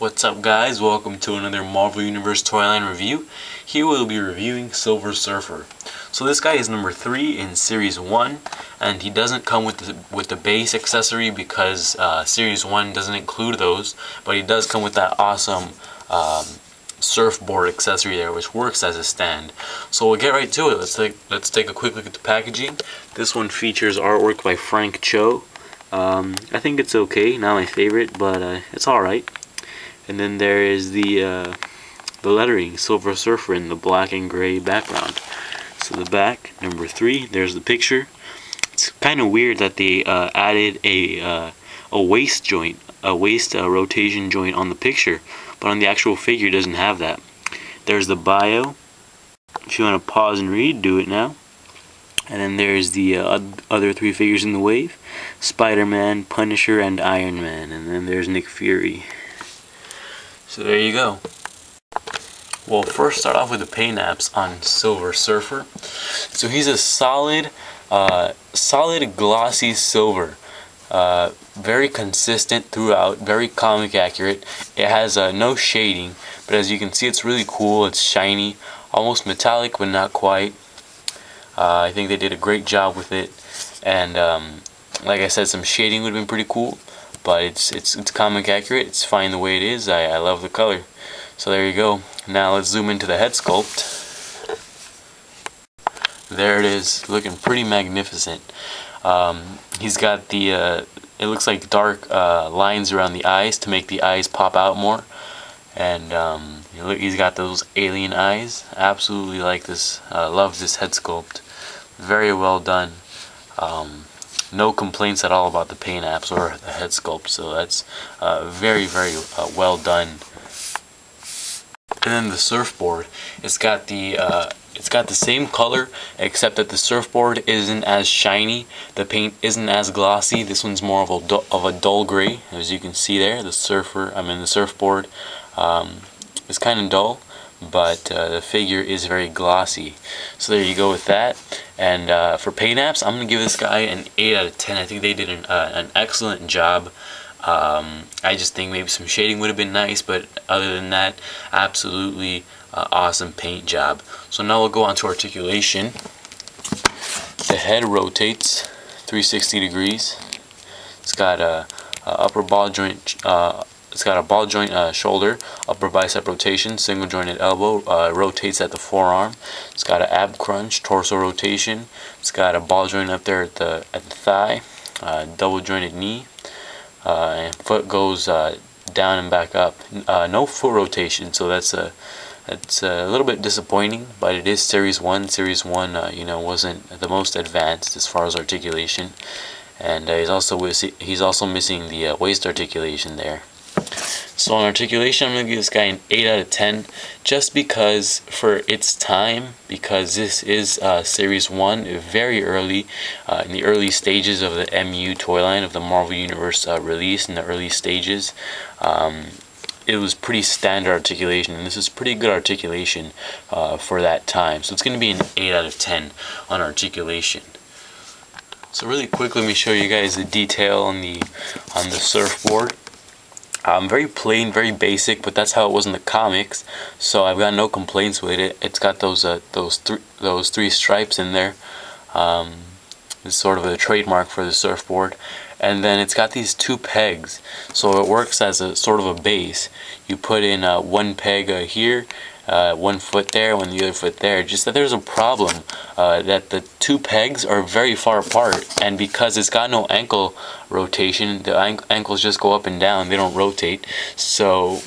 What's up guys, welcome to another Marvel Universe Toyline review. Here we'll be reviewing Silver Surfer. So this guy is number 3 in Series 1, and he doesn't come with the base accessory because Series 1 doesn't include those, but he does come with that awesome surfboard accessory there, which works as a stand. So we'll get right to it. Let's take a quick look at the packaging. This one features artwork by Frank Cho. I think it's okay, not my favorite, but it's alright. And then there is the lettering, Silver Surfer, in the black and gray background. So the back, number 3, there's the picture. It's kind of weird that they added a waist joint, a waist rotation joint on the picture, but on the actual figure it doesn't have that. There's the bio. If you want to pause and read, do it now. And then there's the other 3 figures in the wave: Spider-Man, Punisher, and Iron Man. And then there's Nick Fury. So there you go. We'll first start off with the paint apps on Silver Surfer. So he's a solid glossy silver. Very consistent throughout, very comic accurate. It has no shading, but as you can see, it's really cool. It's shiny, almost metallic, but not quite. I think they did a great job with it, and like I said, some shading would have been pretty cool. But it's comic accurate. It's fine the way it is. I love the color. So there you go. Now let's zoom into the head sculpt. There it is, looking pretty magnificent. He's got the it looks like dark lines around the eyes to make the eyes pop out more, and he's got those alien eyes. Absolutely like this. Love this head sculpt. Very well done. No complaints at all about the paint apps or the head sculpt, so that's very well done. And then the surfboard, it's got the same color, except that the surfboard isn't as shiny. The paint isn't as glossy. This one's more of a dull gray, as you can see there. The surfboard is kind of dull, but the figure is very glossy. So there you go with that. And for paint apps, I'm gonna give this guy an 8 out of 10. I think they did an excellent job. I just think maybe some shading would have been nice, but other than that, absolutely awesome paint job. So now we'll go on to articulation. The head rotates 360 degrees. It's got a upper ball joint. It's got a ball joint shoulder, upper bicep rotation, single jointed elbow, rotates at the forearm. It's got an ab crunch, torso rotation. It's got a ball joint up there at the thigh, double jointed knee, and foot goes down and back up. No foot rotation, so that's a little bit disappointing. But it is Series 1. Series 1, wasn't the most advanced as far as articulation, and he's also missing the waist articulation there. So on articulation, I'm going to give this guy an 8 out of 10, just because for its time, because this is Series 1, very early, in the early stages of the MU Toyline, of the Marvel Universe release, in the early stages. It was pretty standard articulation, and this is pretty good articulation for that time. So it's going to be an 8 out of 10 on articulation. So really quick, let me show you guys the detail on the surfboard. Very plain, very basic, but that's how it was in the comics, so I've got no complaints with it. It's got those 3 stripes in there. It's sort of a trademark for the surfboard. And then it's got these 2 pegs, so it works as a sort of a base. You put in one peg here, 1 foot there, the other foot there. Just that there's a problem that the 2 pegs are very far apart, and because it's got no ankle rotation, the ankles just go up and down, they don't rotate. So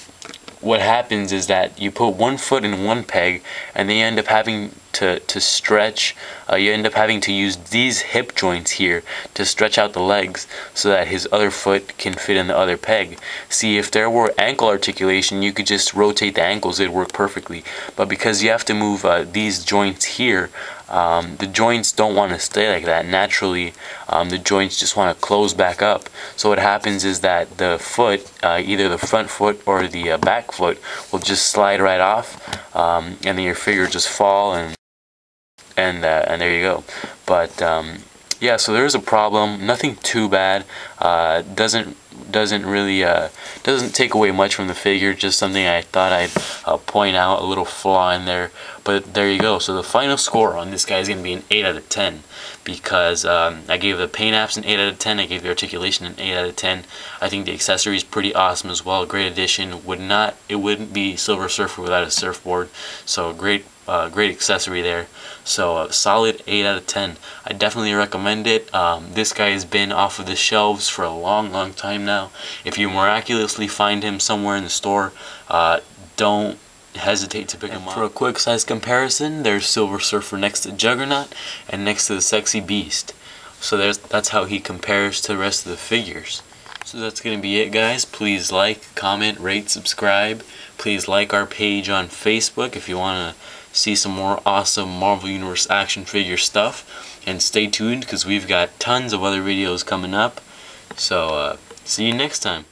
what happens is that you put 1 foot in one peg, and they end up having to stretch. You end up having to use these hip joints here to stretch out the legs so that his other foot can fit in the other peg. See, if there were ankle articulation, you could just rotate the ankles, it'd work perfectly. But because you have to move these joints here, the joints don't want to stay like that. Naturally, the joints just want to close back up. So what happens is that the foot, either the front foot or the back foot, will just slide right off, and then your figure just fall, and there you go. But yeah, so there's a problem. Nothing too bad. Doesn't really doesn't take away much from the figure. Just something I thought I'd point out, a little flaw in there. But there you go. So the final score on this guy is going to be an 8 out of 10 because I gave the paint apps an 8 out of 10. I gave the articulation an 8 out of 10. I think the accessory is pretty awesome as well. Great addition. It wouldn't be Silver Surfer without a surfboard. So great accessory there. So solid 8 out of 10. I definitely recommend it. This guy has been off of the shelves for a long time now. If you miraculously find him somewhere in the store, don't hesitate to pick him up. For a quick size comparison, there's Silver Surfer next to Juggernaut and next to the Sexy Beast. So that's how he compares to the rest of the figures. So that's going to be it, guys. Please like, comment, rate, subscribe. Please like our page on Facebook if you want to see some more awesome Marvel Universe action figure stuff. And stay tuned because we've got tons of other videos coming up. So, see you next time.